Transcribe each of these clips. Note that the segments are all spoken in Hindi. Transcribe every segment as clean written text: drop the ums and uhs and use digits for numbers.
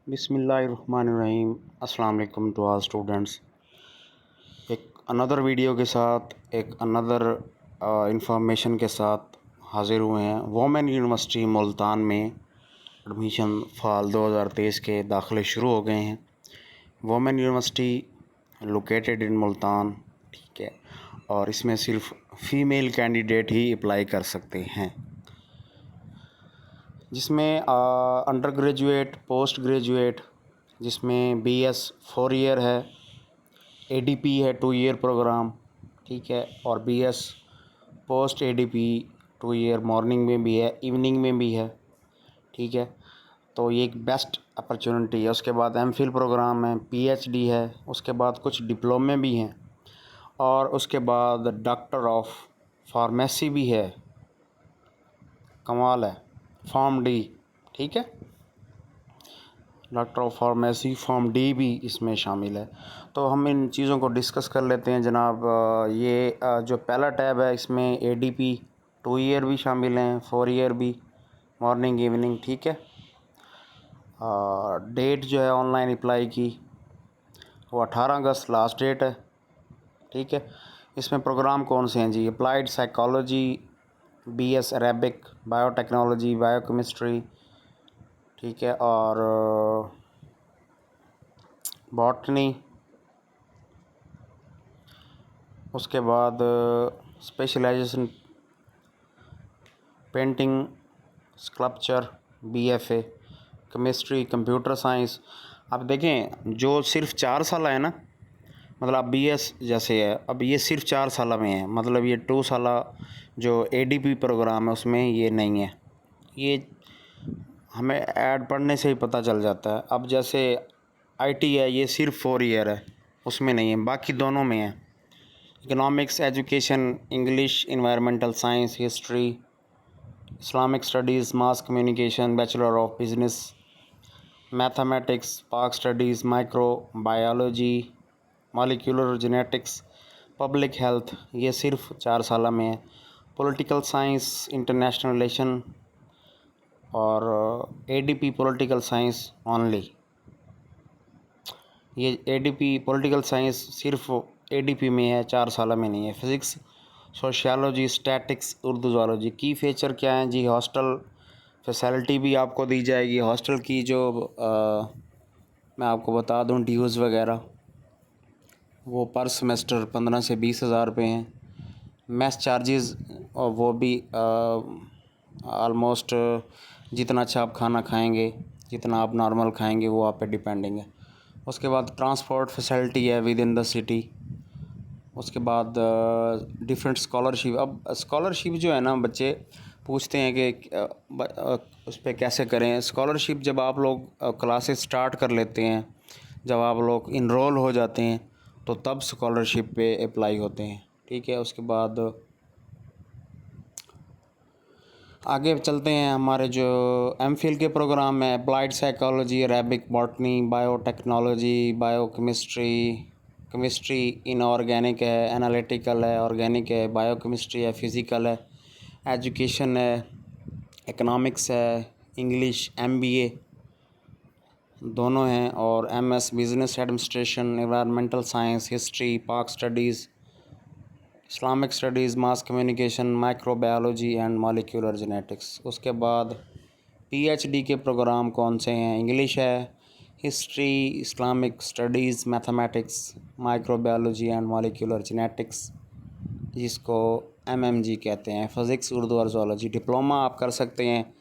बिस्मिल्लाहिर्रहमानिर्रहीम। अस्सलाम वालेकुम टू ऑल स्टूडेंट्स। एक अनदर वीडियो के साथ एक अनदर इंफॉर्मेशन के साथ हाज़िर हुए हैं। वोमेन यूनिवर्सिटी मुल्तान में एडमिशन फ़ाल 2023 के दाखिले शुरू हो गए हैं। Women university located in Multan, ठीक है, और इसमें सिर्फ फ़ीमेल कैंडिडेट ही अप्लाई कर सकते हैं, जिसमें अंडर ग्रेजुएट, पोस्ट ग्रेजुएट, जिसमें बीएस 4 ईयर है, एडीपी है 2 ईयर प्रोग्राम, ठीक है, और BS post ADP 2 year morning में भी है, इवनिंग में भी है, ठीक है। तो ये एक बेस्ट अपॉर्चुनिटी है। उसके बाद एमफिल प्रोग्राम है, पीएचडी है, उसके बाद कुछ डिप्लोमे भी हैं, और उसके बाद डॉक्टर ऑफ फार्मेसी भी है। कमाल है। फॉर्म डी, ठीक है, doctor of pharmacy form D भी इसमें शामिल है। तो हम इन चीज़ों को डिस्कस कर लेते हैं जनाब। ये जो पहला टैब है, इसमें एडीपी 2 ईयर भी शामिल हैं, 4 ईयर भी, मॉर्निंग इवनिंग, ठीक है। डेट जो है ऑनलाइन अप्लाई की वो 18 अगस्त लास्ट डेट है, ठीक है। इसमें प्रोग्राम कौन से हैं जी? Applied psychology, BS Arabic, biotechnology, biochemistry, ठीक है, और बॉटनी, उसके बाद specialisation painting, sculpture, BFA, chemistry, computer science. अब देखें, जो सिर्फ 4 साल है ना, मतलब अब बीएस जैसे है, अब ये सिर्फ 4 साल में है, मतलब ये 2 साल जो एडीपी प्रोग्राम है उसमें ये नहीं है। ये हमें ऐड पढ़ने से ही पता चल जाता है। अब जैसे आईटी है, ये सिर्फ 4 ईयर है, उसमें नहीं है, बाकी दोनों में है। Economics, education, English, environmental science, history, Islamic studies, mass communication, bachelor of business, mathematics, Pak studies, micro biology, molecular genetics, public health, ये सिर्फ 4 साल में है। पॉलिटिकल साइंस, इंटरनेशनल रिलेशन, और एडीपी पॉलिटिकल साइंस ओनली। ये एडीपी पॉलिटिकल साइंस सिर्फ एडीपी में है, 4 साल में नहीं है। Physics, sociology, statics, Urdu, zoology की फ़ीचर क्या हैं जी? हॉस्टल फैसिलिटी भी आपको दी जाएगी। हॉस्टल की जो मैं आपको बता दूं ड्यूज़ वगैरह, वो पर सेमेस्टर 15 से 20 हज़ार रुपये हैं। मेस चार्जेस, और वो भी आलमोस्ट जितना अच्छा आप खाना खाएंगे, जितना आप नॉर्मल खाएंगे, वो आप पे डिपेंडिंग है। उसके बाद ट्रांसपोर्ट फैसिलिटी है विद इन द सिटी। उसके बाद डिफरेंट स्कॉलरशिप। अब स्कॉलरशिप जो है ना, बच्चे पूछते हैं कि उस पर कैसे करें स्कॉलरशिप। जब आप लोग क्लासेस स्टार्ट कर लेते हैं, जब आप लोग इनरोल हो जाते हैं, तो तब स्कॉलरशिप पे अप्लाई होते हैं, ठीक है। उसके बाद आगे चलते हैं। हमारे जो एमफिल के प्रोग्राम में applied psychology, Arabic, botany, biotechnology, biochemistry, chemistry inorganic है, एनालिटिकल है, ऑर्गेनिक है, बायोकेमिस्ट्री है, फ़िज़िकल है, एजुकेशन है, इकोनॉमिक्स है, इंग्लिश, एमबीए दोनों हैं, और MS business administration, environmental science, history, पाक studies, Islamic studies, mass communication, microbiology and molecular genetics. उसके बाद पीएचडी के प्रोग्राम कौन से हैं? इंग्लिश है, history, Islamic studies, mathematics, microbiology and molecular genetics, जिसको एमएमजी कहते हैं, फ़िज़िक्स, उर्दू और ज़ूलॉजी। डिप्लोमा आप कर सकते हैं,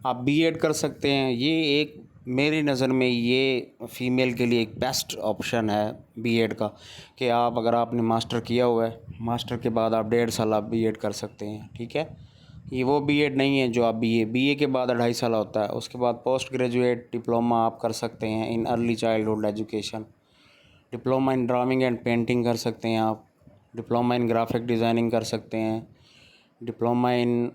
आप बीएड कर सकते हैं। ये एक मेरी नज़र में ये फ़ीमेल के लिए एक बेस्ट ऑप्शन है बीएड का, कि आप अगर आपने मास्टर किया हुआ है, मास्टर के बाद आप 1.5 साल आप बीएड कर सकते हैं, ठीक है। ये वो बीएड नहीं है जो आप बीए के बाद 2.5 साल होता है। उसके बाद पोस्ट ग्रेजुएट डिप्लोमा आप कर सकते हैं in early childhood education. Diploma in drawing and painting कर सकते हैं आप। डिप्लोमा इन ग्राफिक डिज़ाइनिंग कर सकते हैं। Diploma in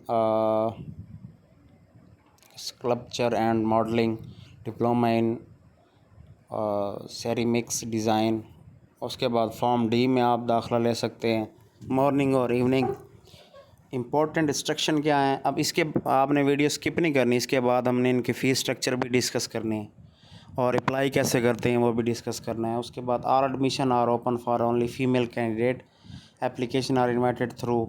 sculpture and modelling, diploma in ceramics design. उसके बाद फॉर्म डी में आप दाखिला ले सकते हैं, मॉर्निंग और इवनिंग। इम्पोर्टेंट इंस्ट्रक्शन क्या है? अब इसके आपने वीडियो स्किप नहीं करनी, इसके बाद हमने इनके फ़ीस स्ट्रक्चर भी डिस्कस करनी है। और अप्लाई कैसे करते हैं वो भी डिस्कस करना है। उसके बाद are admission are open for only female candidate, application are invited through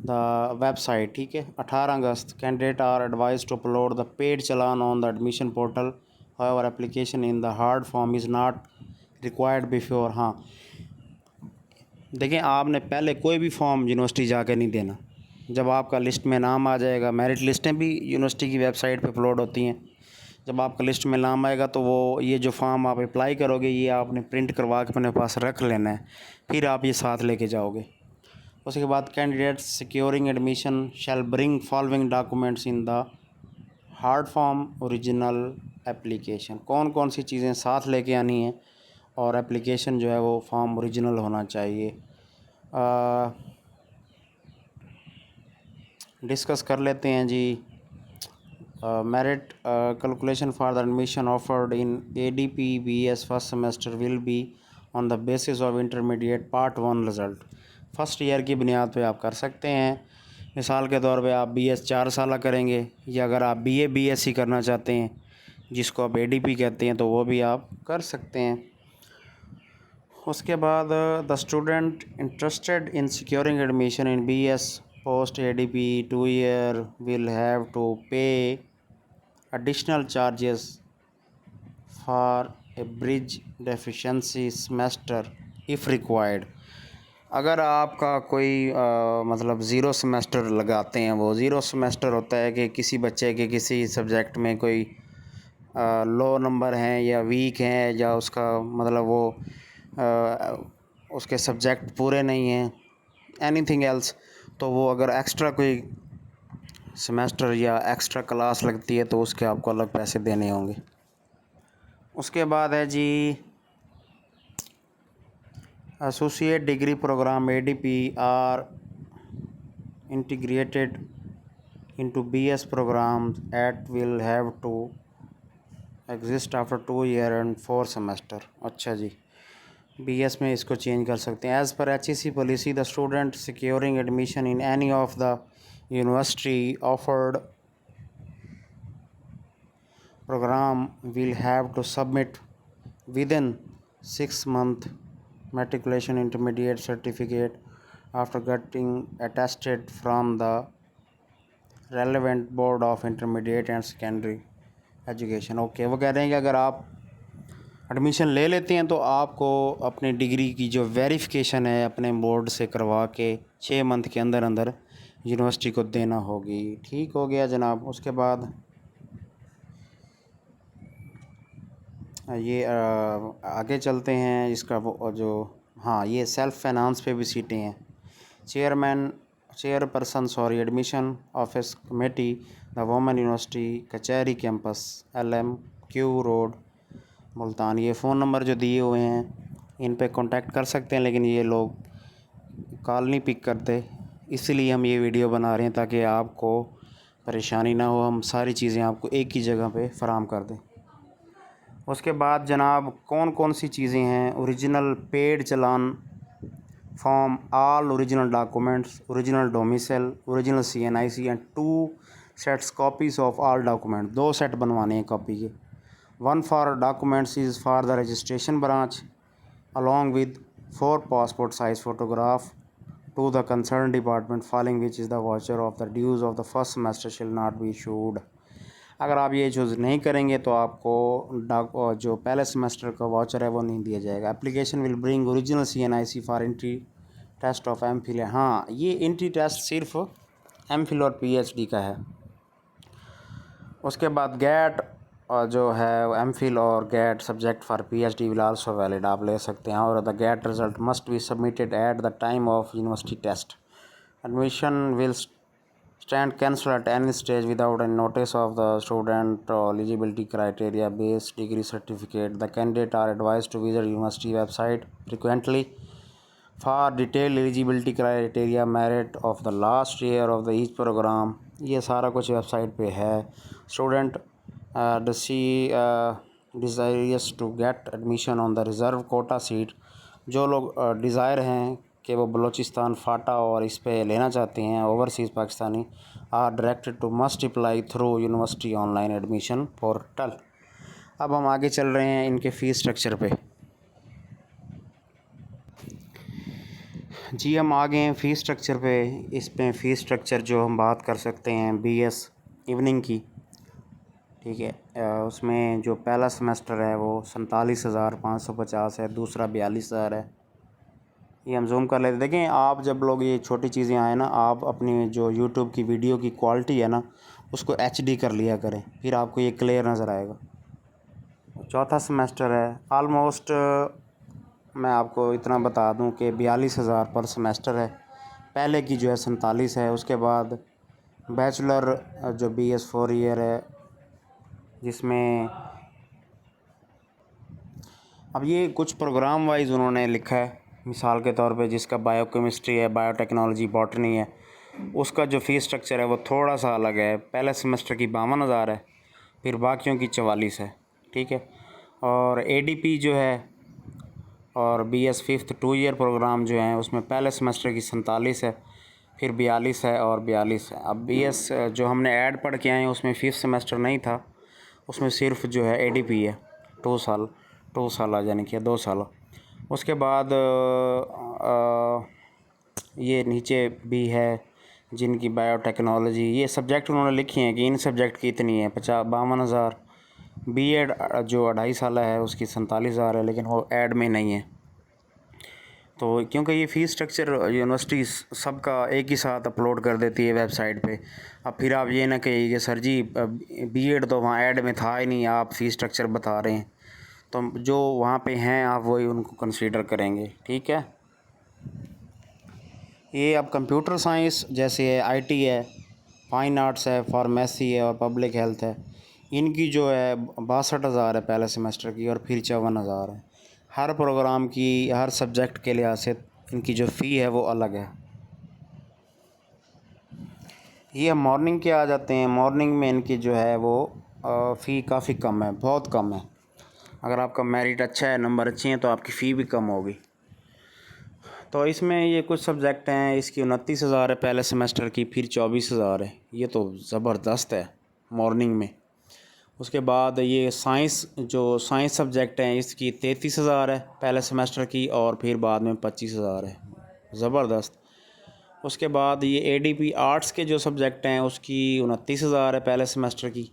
the website. ठीक है, 18 August candidate are advised to upload the paid challan on the admission portal, however application in the hard form is not required before. हाँ देखें, आपने पहले कोई भी फॉर्म यूनिवर्सिटी जाके नहीं देना। जब आपका लिस्ट में नाम आ जाएगा, मेरिट लिस्टें भी यूनिवर्सिटी की वेबसाइट पे अपलोड होती हैं, जब आपका लिस्ट में नाम आएगा तो वो ये जो फॉर्म आप अप्लाई करोगे ये आपने प्रिंट करवा के अपने पास रख लेना है, फिर आप ये साथ लेके जाओगे। उसके बाद candidates securing admission shall bring following documents in the hard form original application. कौन कौन सी चीज़ें साथ लेके आनी है, और एप्लीकेशन जो है वो फॉर्म ओरिजिनल होना चाहिए। डिस्कस कर लेते हैं जी। Merit calculation for the admission offered in ADP-BS first semester will be on the basis of intermediate part 1 result. First year की बुनियाद पे आप कर सकते हैं। मिसाल के तौर पे आप BS 4 साल करेंगे, या अगर आप BA BSc करना चाहते हैं जिसको आप ADP कहते हैं तो वो भी आप कर सकते हैं। उसके बाद the student interested in securing admission in BS post ADP 2 year will have to pay additional charges for a bridge deficiency semester if required। अगर आपका कोई मतलब ज़ीरो सेमेस्टर लगाते हैं, वो ज़ीरो सेमेस्टर होता है कि किसी बच्चे के किसी सब्जेक्ट में कोई लो नंबर हैं या वीक हैं, या उसका मतलब वो उसके सब्जेक्ट पूरे नहीं हैं, एनीथिंग एल्स, तो वो अगर एक्स्ट्रा कोई सेमेस्टर या एक्स्ट्रा क्लास लगती है तो उसके आपको अलग पैसे देने होंगे। उसके बाद है जी associate degree programme ADP are integrated into BS programs at will have to exist after 2 year and 4 semester। अच्छा जी, BS में इसको चेंज कर सकते हैं। As per HEC policy the student securing admission in any of the university offered program will have to submit within 6 month matriculation intermediate certificate after getting attested from the relevant board of intermediate and secondary education। Okay, वो कह रहे हैं कि अगर आप एडमिशन ले लेते हैं तो आपको अपनी डिग्री की जो वेरिफिकेशन है अपने बोर्ड से करवा के 6 मंथ के अंदर अंदर यूनिवर्सिटी को देना होगी। ठीक हो गया जनाब। उसके बाद ये आगे चलते हैं। इसका वो जो हाँ ये सेल्फ फाइनेंस पे भी सीटें हैं। Chairperson admission office committee the women university कचहरी कैंपस LMQ रोड मुल्तान। ये फ़ोन नंबर जो दिए हुए हैं इन पे कांटेक्ट कर सकते हैं, लेकिन ये लोग कॉल नहीं पिक करते, इसीलिए हम ये वीडियो बना रहे हैं ताकि आपको परेशानी ना हो, हम सारी चीज़ें आपको एक ही जगह पे फराहम कर दें। उसके बाद जनाब कौन कौन सी चीज़ें हैं? Original paid challan form, all original documents, original domicile, original CNIC and 2 sets copies of all document. 2 set बनवाने हैं कॉपी के। 1 for documents is for the registration branch along with 4 passport size photograph to the concerned department following which is the voucher of the dues of the first semester shall not be issued। अगर आप ये चूज़ नहीं करेंगे तो आपको जो पहले सेमेस्टर का वाउचर है वो नहीं दिया जाएगा। Application will bring original CNIC for entry test of MPhil। हाँ, ये एंट्री टेस्ट सिर्फ MPhil और PhD का है। उसके बाद गेट जो है MPhil और GAT subject for PhD will also valid, आप ले सकते हैं। और the GAT result must be submitted at the time of university test. Admission will stand cancelled at any stage without any notice of the student eligibility criteria based degree certificate। The candidate are advised to visit university website frequently for detailed eligibility criteria, merit of the last year of the each program। ये सारा कुछ वेबसाइट पे है। Student desirous to get admission on the reserve quota seat। जो लोग डिज़ायर हैं कि वो बलूचिस्तान फाटा और इस पे लेना चाहते हैं overseas Pakistani, are directed to must apply through university online admission portal. अब हम आगे चल रहे हैं इनके फ़ीस स्ट्रक्चर पे। जी हम आ गए हैं फ़ीस स्ट्रक्चर पे। इसमें फ़ीस स्ट्रक्चर जो हम बात कर सकते हैं बीएस इवनिंग की, ठीक है। उसमें जो पहला सेमेस्टर है वो 47,550 है, दूसरा 42,000 है। ये हम जूम कर लेते। देखें आप जब लोग ये छोटी चीज़ें आए ना, आप अपनी जो यूट्यूब की वीडियो की क्वालिटी है ना उसको एचडी कर लिया करें, फिर आपको ये क्लियर नज़र आएगा। चौथा सेमेस्टर है ऑलमोस्ट, मैं आपको इतना बता दूं कि 42,000 पर सेमेस्टर है। पहले की जो है 47 है। उसके बाद बैचलर जो BS 4 ईयर है, जिसमें अब ये कुछ प्रोग्राम वाइज उन्होंने लिखा है। मिसाल के तौर पे जिसका बायोकेमिस्ट्री है, बायोटेक्नोलॉजी, बॉटनी है, उसका जो फ़ीस स्ट्रक्चर है वो थोड़ा सा अलग है। पहले सेमेस्टर की 52,000 है, फिर बाकियों की 44 है, ठीक है। और ADP जो है और BS 5th 2 ईयर प्रोग्राम जो है उसमें पहले सेमेस्टर की 47 है, फिर 42 है और 42 है। अब BS जो हमने ऐड पढ़ के आए हैं उसमें 5th सेमेस्टर नहीं था, उसमें सिर्फ जो है ADP है 2 साल, 2 साल यानी कि 2 साल। उसके बाद ये नीचे भी है जिनकी बायोटेक्नोलॉजी, ये सब्जेक्ट उन्होंने लिखे हैं कि इन सब्जेक्ट की इतनी है 52,000। B.Ed जो 2.5 साल है उसकी 47,000 है, लेकिन वो ऐड में नहीं है। तो क्योंकि ये फ़ीस स्ट्रक्चर यूनिवर्सिटी सबका एक ही साथ अपलोड कर देती है वेबसाइट पे। अब फिर आप ये ना कहिए कि सर जी B.Ed तो वहाँ ऐड में था ही नहीं, आप फ़ीस स्ट्रक्चर बता रहे हैं। तो जो वहाँ पे हैं आप वही उनको कंसीडर करेंगे, ठीक है। ये अब कंप्यूटर साइंस जैसे है, IT है, फाइन आर्ट्स है, फार्मेसी है और पब्लिक हेल्थ है, इनकी जो है 62,000 है पहले सेमेस्टर की और फिर 54,000 है। हर प्रोग्राम की हर सब्जेक्ट के लिहाज से इनकी जो फ़ी है वो अलग है। ये हम मॉर्निंग के आ जाते हैं। मॉर्निंग में इनकी जो है वो फ़ी काफ़ी कम है, बहुत कम है। अगर आपका मेरिट अच्छा है, नंबर अच्छे हैं, तो आपकी फ़ी भी कम होगी। तो इसमें ये कुछ सब्जेक्ट हैं, इसकी 29,000 है पहले सेमेस्टर की, फिर 24,000 है। ये तो ज़बरदस्त है मॉर्निंग में। उसके बाद ये साइंस, जो साइंस सब्जेक्ट हैं, इसकी 33,000 है पहले सेमेस्टर की और फिर बाद में 25,000 है। ज़बरदस्त। उसके बाद ये ADP आर्ट्स के जो सब्जेक्ट हैं उसकी 29,000 है पहले सेमेस्टर की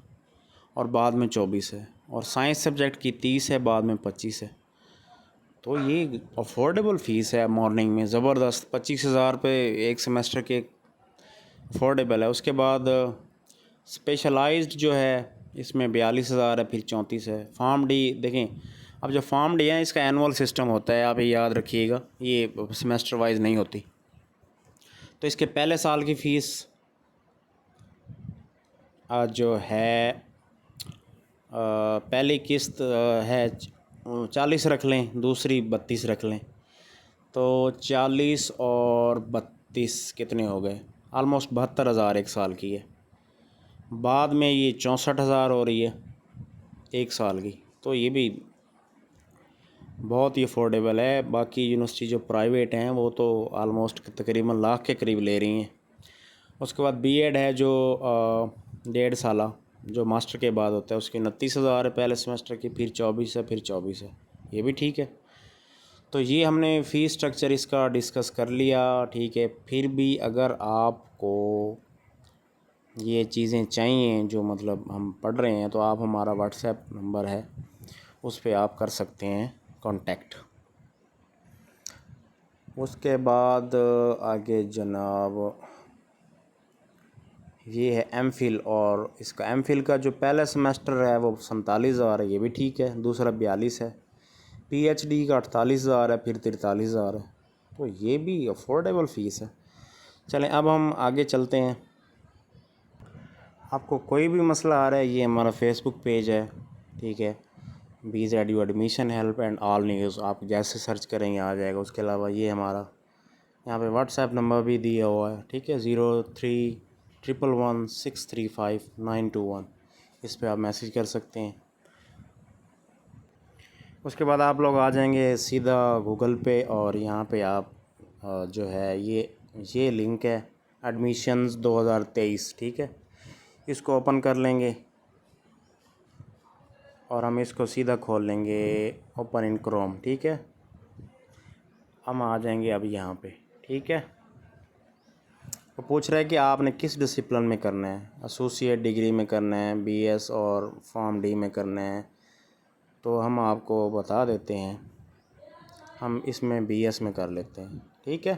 और बाद में 24 है। और साइंस सब्जेक्ट की 30 है, बाद में 25 है। तो ये अफोर्डेबल फ़ीस है मॉर्निंग में, ज़बरदस्त। 25,000 पे एक सेमेस्टर के अफोर्डेबल है। उसके बाद स्पेशलाइज्ड जो है इसमें 42,000 है, फिर 34 है। फार्म डी देखें, अब जो फार्म डी है इसका एनुअल सिस्टम होता है, आप ये याद रखिएगा, ये सेमेस्टर वाइज नहीं होती। तो इसके पहले साल की फ़ीस जो है पहली किस्त है 40 रख लें, दूसरी 32 रख लें, तो 40 और 32 कितने हो गए, ऑलमोस्ट 72,000 एक साल की है। बाद में ये 64,000 हो रही है एक साल की। तो ये भी बहुत ही अफोर्डेबल है। बाकी यूनिवर्सिटी जो प्राइवेट हैं वो तो ऑलमोस्ट तकरीबन लाख के करीब ले रही हैं। उसके बाद B.Ed है जो 1.5 साल जो मास्टर के बाद होता है, उसकी 29,000 है पहले सेमेस्टर की, फिर 24 है, फिर 24 है। ये भी ठीक है। तो ये हमने फ़ीस स्ट्रक्चर इसका डिस्कस कर लिया, ठीक है। फिर भी अगर आपको ये चीज़ें चाहिए जो मतलब हम पढ़ रहे हैं, तो आप हमारा व्हाट्सएप नंबर है उस पर आप कर सकते हैं कांटेक्ट। उसके बाद आगे जनाब ये है MPhil, और इसका MPhil का जो पहला सेमेस्टर है वो 47,000 है, ये भी ठीक है। दूसरा 42 है। PhD का 48,000 है, फिर 43,000 है। तो ये भी अफोर्डेबल फ़ीस है। चलें अब हम आगे चलते हैं। आपको कोई भी मसला आ रहा है, ये हमारा फेसबुक पेज है, ठीक है, BZU admission help and all news, आप जैसे सर्च करेंगे आ जाएगा। उसके अलावा ये हमारा यहाँ पे व्हाट्सएप नंबर भी दिया हुआ है, ठीक है, 03111635 921। इस पर आप मैसेज कर सकते हैं। उसके बाद आप लोग आ जाएंगे सीधा गूगल पे, और यहाँ पे आप जो है ये लिंक है एडमिशन्स 2023, ठीक है, इसको ओपन कर लेंगे। और हम इसको सीधा खोल लेंगे ओपन इन क्रोम। ठीक है, हम आ जाएंगे अब यहाँ पे। ठीक है, तो पूछ रहा है कि आपने किस डिसिप्लिन में करना है, एसोसिएट डिग्री में करना है, बीएस और फॉर्म डी में करना है। तो हम आपको बता देते हैं, हम इसमें बीएस में कर लेते हैं। ठीक है,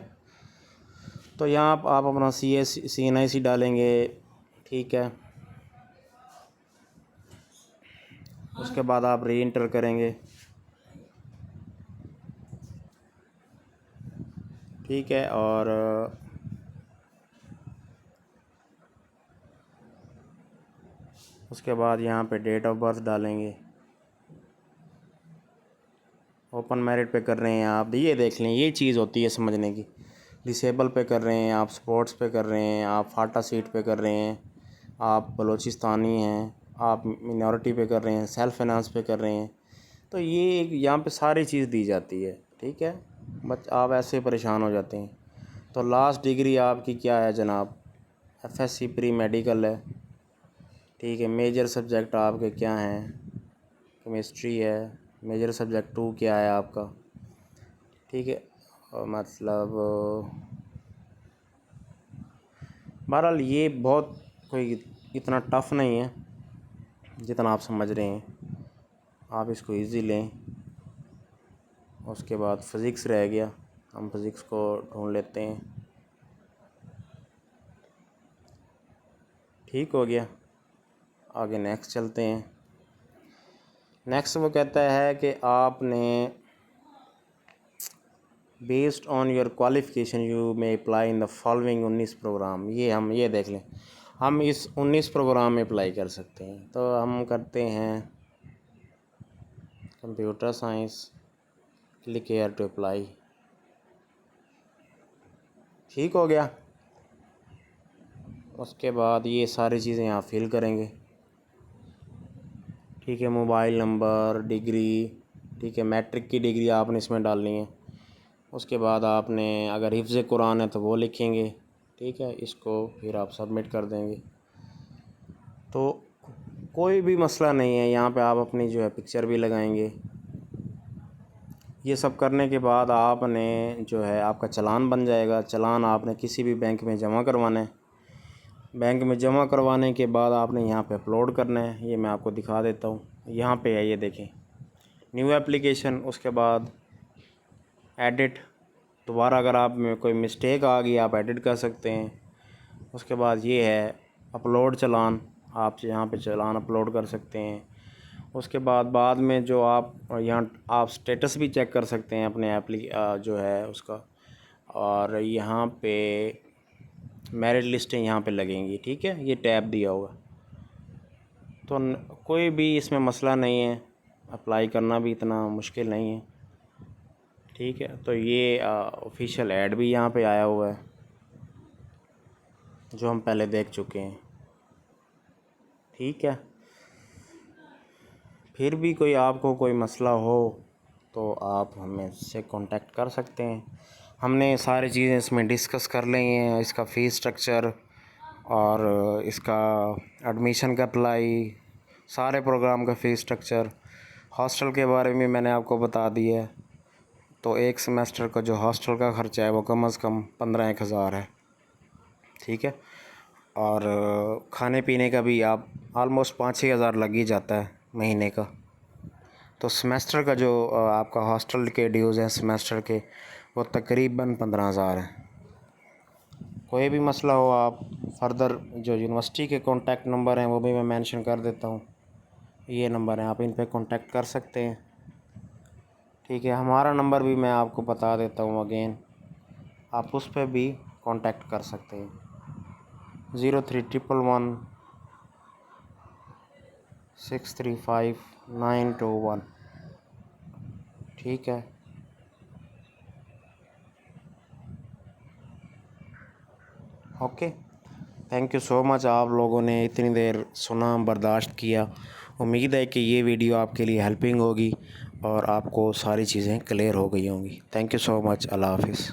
तो यहाँ आप अपना CNIC डालेंगे। ठीक है, उसके बाद आप री इंटर करेंगे। ठीक है, और उसके बाद यहाँ पे डेट ऑफ बर्थ डालेंगे। ओपन मेरिट पे कर रहे हैं आप, ये देख लें, ये चीज़ होती है समझने की। डिसेबल पे कर रहे हैं आप, स्पोर्ट्स पे कर रहे हैं आप, फाटा सीट पे कर रहे हैं आप, बलोचिस्तानी हैं आप, मिनॉरिटी पे कर रहे हैं, सेल्फ फाइनेंस पे कर रहे हैं। तो ये यहाँ पे सारी चीज़ दी जाती है। ठीक है, बट आप ऐसे परेशान हो जाते हैं। तो लास्ट डिग्री आपकी क्या है जनाब, FSC प्री मेडिकल है। ठीक है, मेजर सब्जेक्ट आपके क्या हैं, केमिस्ट्री है। मेजर सब्जेक्ट 2 क्या है आपका। ठीक है, मतलब बहरहाल ये बहुत कोई इतना टफ़ नहीं है जितना आप समझ रहे हैं, आप इसको इजी लें। उसके बाद फ़िज़िक्स रह गया, हम फ़िज़िक्स को ढूंढ लेते हैं। ठीक हो गया, आगे नेक्स्ट चलते हैं। नेक्स्ट वो कहता है कि आपने based on your qualification you may apply in the following 19 program. ये देख लें, हम इस 19 प्रोग्राम में अप्लाई कर सकते हैं। तो हम करते हैं computer science, click here to apply. ठीक हो गया, उसके बाद ये सारी चीज़ें आप फिल करेंगे। ठीक है, मोबाइल नंबर, डिग्री। ठीक है, मैट्रिक की डिग्री आपने इसमें डालनी है। उसके बाद आपने अगर हिफ्ज़ कुरान है तो वो लिखेंगे। ठीक है, इसको फिर आप सबमिट कर देंगे। तो कोई भी मसला नहीं है, यहाँ पे आप अपनी जो है पिक्चर भी लगाएंगे। ये सब करने के बाद आपने जो है आपका चालान बन जाएगा। चालान आपने किसी भी बैंक में जमा करवाना है। बैंक में जमा करवाने के बाद आपने यहाँ पे अपलोड करना है। ये मैं आपको दिखा देता हूँ, यहाँ पे है, ये देखें, न्यू एप्लीकेशन। उसके बाद एडिट, दोबारा अगर आप में कोई मिस्टेक आ गई आप एडिट कर सकते हैं। उसके बाद ये है अपलोड चालान, आप यहाँ पे चालान अपलोड कर सकते हैं। उसके बाद में जो आप यहाँ आप स्टेटस भी चेक कर सकते हैं अपने जो है उसका। और यहाँ पे मेरिट लिस्टें यहाँ पे लगेंगी। ठीक है, ये टैब दिया होगा। तो कोई भी इसमें मसला नहीं है, अप्लाई करना भी इतना मुश्किल नहीं है। ठीक है, तो ये ऑफिशियल ऐड भी यहाँ पे आया हुआ है जो हम पहले देख चुके हैं। ठीक है, फिर भी कोई आपको कोई मसला हो तो आप हमें से कांटेक्ट कर सकते हैं। हमने सारी चीज़ें इसमें डिस्कस कर ली हैं, इसका फ़ीस स्ट्रक्चर और इसका एडमिशन का अप्लाई, सारे प्रोग्राम का फ़ीस स्ट्रक्चर, हॉस्टल के बारे में मैंने आपको बता दिया है। तो एक सेमेस्टर का जो हॉस्टल का ख़र्चा है वो कम से कम 15-1 हज़ार है। ठीक है, और खाने पीने का भी आप ऑलमोस्ट 5-6 हज़ार लग ही जाता है महीने का। तो सेमेस्टर का जो आपका हॉस्टल के ड्यूज़ हैं सेमेस्टर के, वो तकरीबन 15 हज़ार हैं। कोई भी मसला हो आप फर्दर जो यूनिवर्सिटी के कॉन्टैक्ट नंबर हैं वो भी मैं मेंशन कर देता हूँ, ये नंबर हैं, आप इन पे कांटेक्ट कर सकते हैं। ठीक है, हमारा नंबर भी मैं आपको बता देता हूँ अगेन, आप उस पर भी कांटेक्ट कर सकते हैं, 0311635921। ठीक है, okay, thank you so much. आप लोगों ने इतनी देर सुना, बर्दाश्त किया। उम्मीद है कि ये वीडियो आपके लिए हेल्पिंग होगी और आपको सारी चीज़ें क्लियर हो गई होंगी। Thank you so much. अल्लाह हाफिज़।